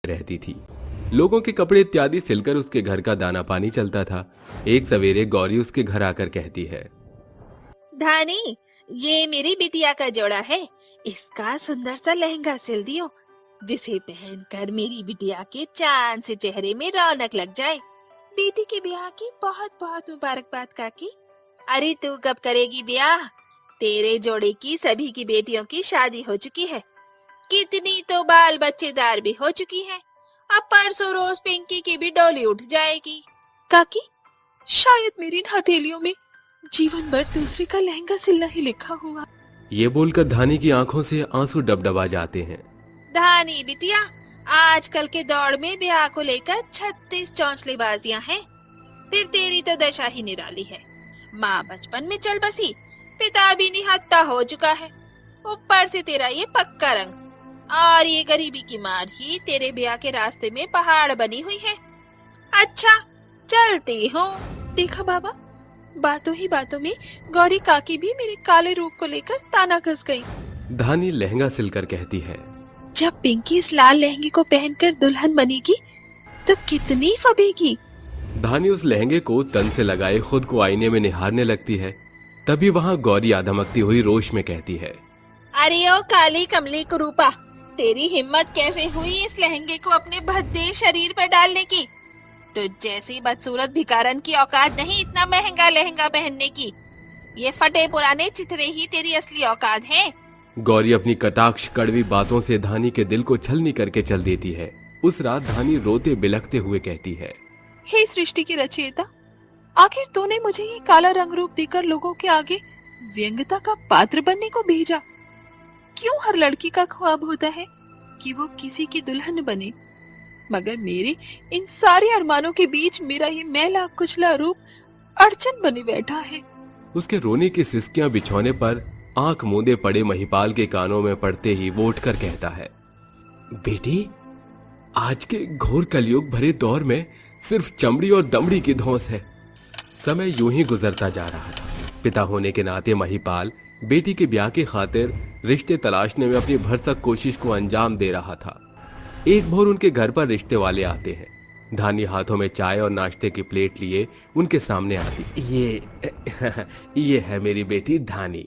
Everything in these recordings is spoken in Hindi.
रहती थी। लोगों के कपड़े इत्यादि सिलकर उसके घर का दाना पानी चलता था। एक सवेरे गौरी उसके घर आकर कहती है, धानी, ये मेरी बिटिया का जोड़ा है। इसका सुंदर सा लहंगा सिल दियो, जिसे पहनकर मेरी बिटिया के चांद से चेहरे में रौनक लग जाए। बेटी के ब्याह की बहुत बहुत मुबारकबाद काकी। अरे तू कब करेगी ब्याह? तेरे जोड़े की सभी की बेटियों की शादी हो चुकी है, कितनी तो बाल बच्चेदार भी हो चुकी हैं। अब परसों रोज पिंकी की भी डोली उठ जाएगी। काकी, शायद मेरी इन हथेलियों में जीवन भर दूसरे का लहंगा सिलना ही लिखा हुआ। ये बोलकर धानी की आंखों से आंसू डबडबा जाते हैं। धानी बिटिया, आजकल के दौड़ में ब्याह को लेकर 36 चौंचलेबाजियां हैं। फिर तेरी तो दशा ही निराली है। माँ बचपन में चल बसी, पिता भी निहत्था हो चुका है, ऊपर से तेरा ये पक्का रंग और ये गरीबी की मार ही तेरे ब्याह के रास्ते में पहाड़ बनी हुई है। अच्छा, चलती हूँ। देखा बाबा, बातों ही बातों में गौरी काकी भी मेरे काले रूप को लेकर ताना कस गई। धानी लहंगा सिलकर कहती है, जब पिंकी इस लाल लहंगे को पहनकर दुल्हन बनेगी तो कितनी फबेगी। धानी उस लहंगे को तन से लगाए खुद को आईने में निहारने लगती है। तभी वहां गौरी आधमकती हुई रोष में कहती है, अरे ओ काली कमली कुरूपा, तेरी हिम्मत कैसे हुई इस लहंगे को अपने भद्दे शरीर पर डालने की? तो जैसी बदसूरत भिखारन की औकात नहीं इतना महंगा लहंगा पहनने की। ये फटे पुराने चिथड़े ही तेरी असली औकात हैं। गौरी अपनी कटाक्ष कड़वी बातों से धानी के दिल को छलनी करके चल देती है। उस रात धानी रोते बिलखते हुए कहती है, हे सृष्टि की रचयिता, आखिर तूने मुझे ये काला रंग रूप देकर लोगों के आगे व्यंग्यता का पात्र बनने को भेजा। क्यों हर लड़की का ख्वाब होता है कि वो किसी की दुल्हन बने, मगर मेरे इन सारे अरमानों के बीच मेरा ये मैला कुचला रूप अड़चन बने बैठा है। उसके रोने की सिसकियां बिछौने पर आंख मूंदे पड़े महिपाल के कानों में पड़ते ही वो उठकर कहता है, बेटी, आज के घोर कलयुग भरे दौर में सिर्फ चमड़ी और दमड़ी की धौंस है। समय यूं ही गुजरता जा रहा था। पिता होने के नाते महिपाल बेटी के ब्याह की खातिर रिश्ते तलाशने में अपनी भरसक कोशिश को अंजाम दे रहा था। एक भोर उनके घर पर रिश्ते वाले आते हैं। धानी हाथों में चाय और नाश्ते की प्लेट लिए उनके सामने आती। ये है मेरी बेटी धानी।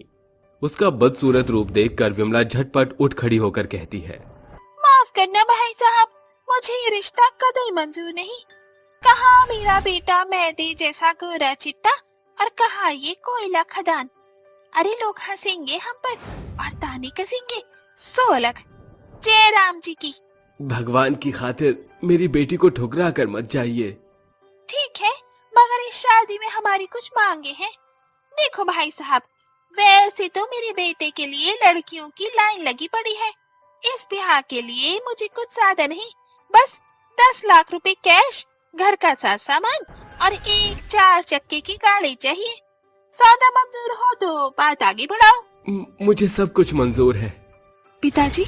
उसका बदसूरत रूप देखकर विमला झटपट उठ खड़ी होकर कहती है, माफ करना भाई साहब, मुझे ये रिश्ता कतई मंजूर नहीं। कहाँ मेरा बेटा मैदे जैसा गोरा चिट्टा और कहाँ ये कोयला खदान। अरे लोग हंसेंगे हम पर और ताने कसेंगे, सो अलग। जय राम जी की। भगवान की खातिर मेरी बेटी को ठुकरा कर मत जाइए। ठीक है, मगर इस शादी में हमारी कुछ मांगे हैं। देखो भाई साहब, वैसे तो मेरे बेटे के लिए लड़कियों की लाइन लगी पड़ी है। इस ब्याह के लिए मुझे कुछ ज्यादा नहीं, बस 10 लाख रुपए कैश, घर का सारा सामान और एक 4 चक्के की गाड़ी चाहिए। सौदा मंजूर हो तो बात आगे बढ़ाओ। मुझे सब कुछ मंजूर है। पिताजी,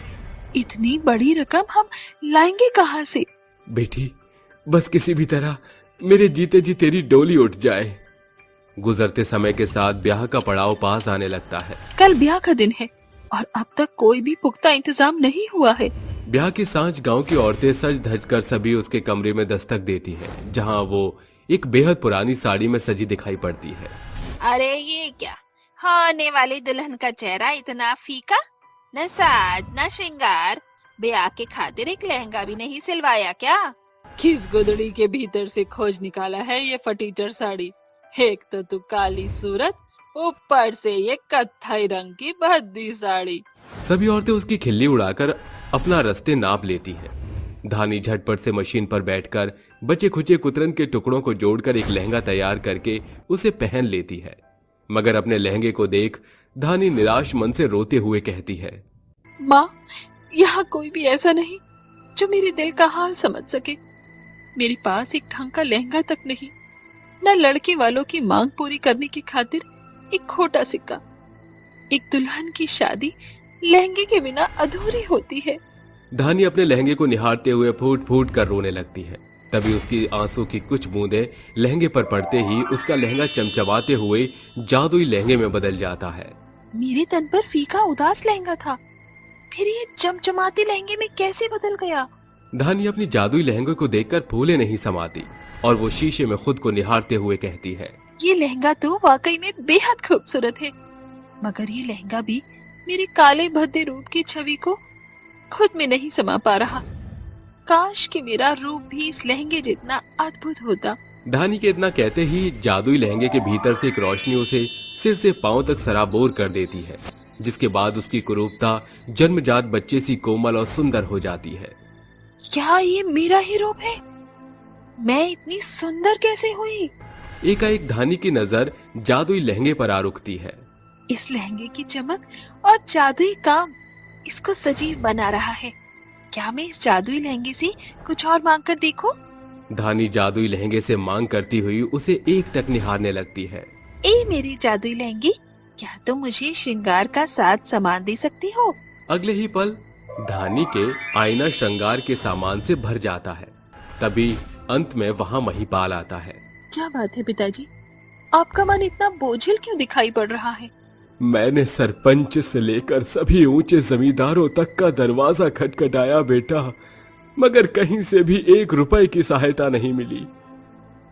इतनी बड़ी रकम हम लाएंगे कहाँ से? बेटी, बस किसी भी तरह मेरे जीते जी तेरी डोली उठ जाए। गुजरते समय के साथ ब्याह का पड़ाव पास आने लगता है। कल ब्याह का दिन है और अब तक कोई भी पुख्ता इंतजाम नहीं हुआ है। ब्याह की सांझ गांव की औरतें सज धज कर सभी उसके कमरे में दस्तक देती हैं, जहां वो एक बेहद पुरानी साड़ी में सजी दिखाई पड़ती है। अरे ये क्या, होने वाली दुल्हन का चेहरा इतना फीका, न साज न श्रृंगार। ब्याह के खातिर एक लहंगा भी नहीं सिलवाया क्या? किस गुदड़ी के भीतर से खोज निकाला है ये फटीचर साड़ी? एक तो तू काली सूरत, ऊपर से ये कत्थई रंग की भद्दी साड़ी। सभी औरतें उसकी खिल्ली उड़ाकर अपना रास्ते नाप लेती हैं। धानी झटपट से मशीन पर बैठकर बचे खुचे कुतरन के टुकड़ों को जोड़कर एक लहंगा तैयार करके उसे पहन लेती है। मगर अपने लहंगे को देख धानी निराश मन से रोते हुए कहती है, माँ, यहाँ कोई भी ऐसा नहीं जो मेरे दिल का हाल समझ सके। मेरे पास एक ढंग का लहंगा तक नहीं, न लड़के वालों की मांग पूरी करने की खातिर एक खोटा सिक्का। एक दुल्हन की शादी लहंगे के बिना अधूरी होती है। धानी अपने लहंगे को निहारते हुए फूट फूट कर रोने लगती है। तभी उसकी आंसू की कुछ बूंदें लहंगे पर पड़ते ही उसका लहंगा चमचमाते हुए जादुई लहंगे में बदल जाता है। मेरे तन पर फीका उदास लहंगा था, फिर ये चमचमाते लहंगे में कैसे बदल गया? धानी अपनी जादुई लहंगे को देखकर फूले नहीं समाती और वो शीशे में खुद को निहारते हुए कहती है, ये लहंगा तो वाकई में बेहद खूबसूरत है, मगर ये लहंगा भी मेरे काले भद्दे रूप की छवि को खुद में नहीं समा पा रहा। काश कि मेरा रूप भी इस लहंगे जितना अद्भुत होता। धानी के इतना कहते ही जादुई लहंगे के भीतर से एक रोशनी उसे सिर से पांव तक सराबोर कर देती है, जिसके बाद उसकी कुरूपता जन्मजात बच्चे सी कोमल और सुंदर हो जाती है। क्या ये मेरा ही रूप है? मैं इतनी सुंदर कैसे हुई? एकाएक धानी की नजर जादुई लहंगे पर आ रुकती है। इस लहंगे की चमक और जादुई काम इसको सजीव बना रहा है। क्या मैं इस जादुई लहंगे से कुछ और मांग कर देखूं? धानी जादुई लहंगे से मांग करती हुई उसे एकटक निहारने लगती है। ए मेरी जादुई लहंगी, क्या तुम मुझे श्रृंगार का साथ सामान दे सकती हो? अगले ही पल धानी के आईना श्रृंगार के सामान से भर जाता है। तभी अंत में वहाँ महिपाल आता है। क्या बात है पिताजी, आपका मन इतना बोझिल क्यों दिखाई पड़ रहा है? मैंने सरपंच से लेकर सभी ऊंचे जमींदारों तक का दरवाजा खटखटाया बेटा, मगर कहीं से भी 1 रुपए की सहायता नहीं मिली।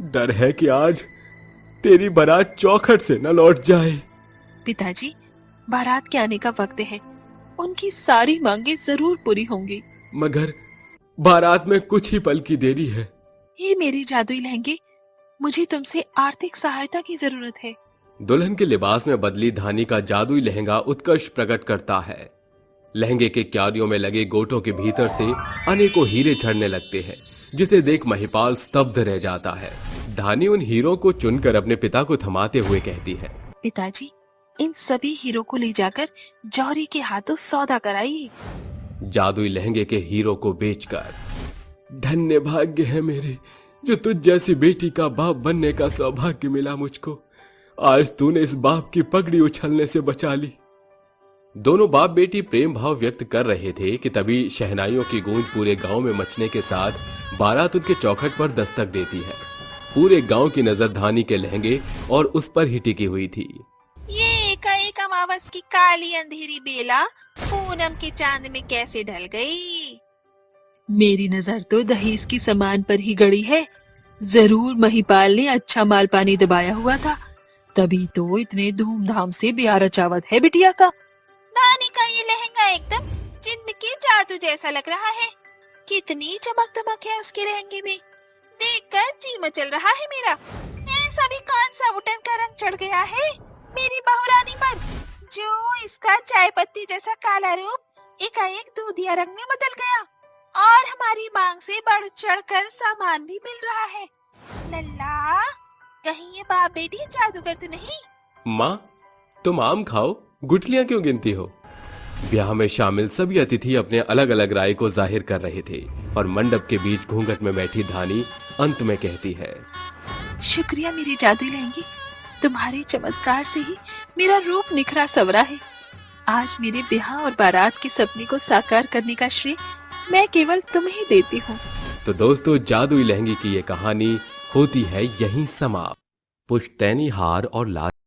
डर है कि आज तेरी बारात चौखट से न लौट जाए। पिताजी, बारात के आने का वक्त है, उनकी सारी मांगे जरूर पूरी होंगी। मगर बारात में कुछ ही पल की देरी है। ये मेरी जादुई लहंगे, मुझे तुमसे आर्थिक सहायता की जरूरत है। दुल्हन के लिबास में बदली धानी का जादुई लहंगा उत्कर्ष प्रकट करता है। लहंगे के क्यारियों में लगे गोटों के भीतर से अनेकों हीरे झड़ने लगते हैं, जिसे देख महिपाल स्तब्ध रह जाता है। धानी उन हीरों को चुनकर अपने पिता को थमाते हुए कहती है, पिताजी, इन सभी हीरो को ले जाकर जौहरी के हाथों सौदा कराइए। जादुई लहंगे के हीरो को बेचकर। धन्य भाग्य है मेरे, जो तुझ जैसी बेटी का बाप बनने का सौभाग्य मिला मुझको। आज तूने इस बाप की पगड़ी उछलने से बचा ली। दोनों बाप बेटी प्रेम भाव व्यक्त कर रहे थे कि तभी शहनाइयों की गूंज पूरे गांव में मचने के साथ बारात उनके चौखट पर दस्तक देती है। पूरे गांव की नजर धानी के लहंगे और उस पर ही टिकी हुई थी। ये एकाएक अमावस की काली अंधेरी बेला पूनम के चांद में कैसे ढल गई? मेरी नजर तो दहेज की सामान पर ही गड़ी है। जरूर महिपाल ने अच्छा माल पानी दबाया हुआ था, तभी तो इतने धूमधाम से ब्याह रचावत है बिटिया का। धानी का ये लहंगा एकदम जिन्न के जादू जैसा लग रहा है। कितनी चमक दमक है उसके लहंगे में, देखकर जी मचल रहा है मेरा। ऐसा भी कौन सा उठन का रंग चढ़ गया है मेरी बहुरानी पर, जो इसका चाय पत्ती जैसा काला रूप एकाएक दूधिया रंग में बदल गया और हमारी मांग से बढ़ चढ़कर सामान भी मिल रहा है। लल्ला, कहीं ये बाप बेटी जादूगर तो नहीं? माँ, तुम आम खाओ, गुठलियां क्यों गिनती हो? ब्याह में शामिल सभी अतिथि अपने अलग अलग राय को जाहिर कर रहे थे और मंडप के बीच घूंघट में बैठी धानी अंत में कहती है, शुक्रिया मेरी जादुई लहंगी, तुम्हारे चमत्कार से ही मेरा रूप निखरा सवरा है। आज मेरे ब्याह और बारात के सपने को साकार करने का श्रेय मैं केवल तुम्हें ही देती हूँ। तो दोस्तों, जादुई लहंगे की ये कहानी होती है यहीं समाप्त। पुश्तैनी हार और लाल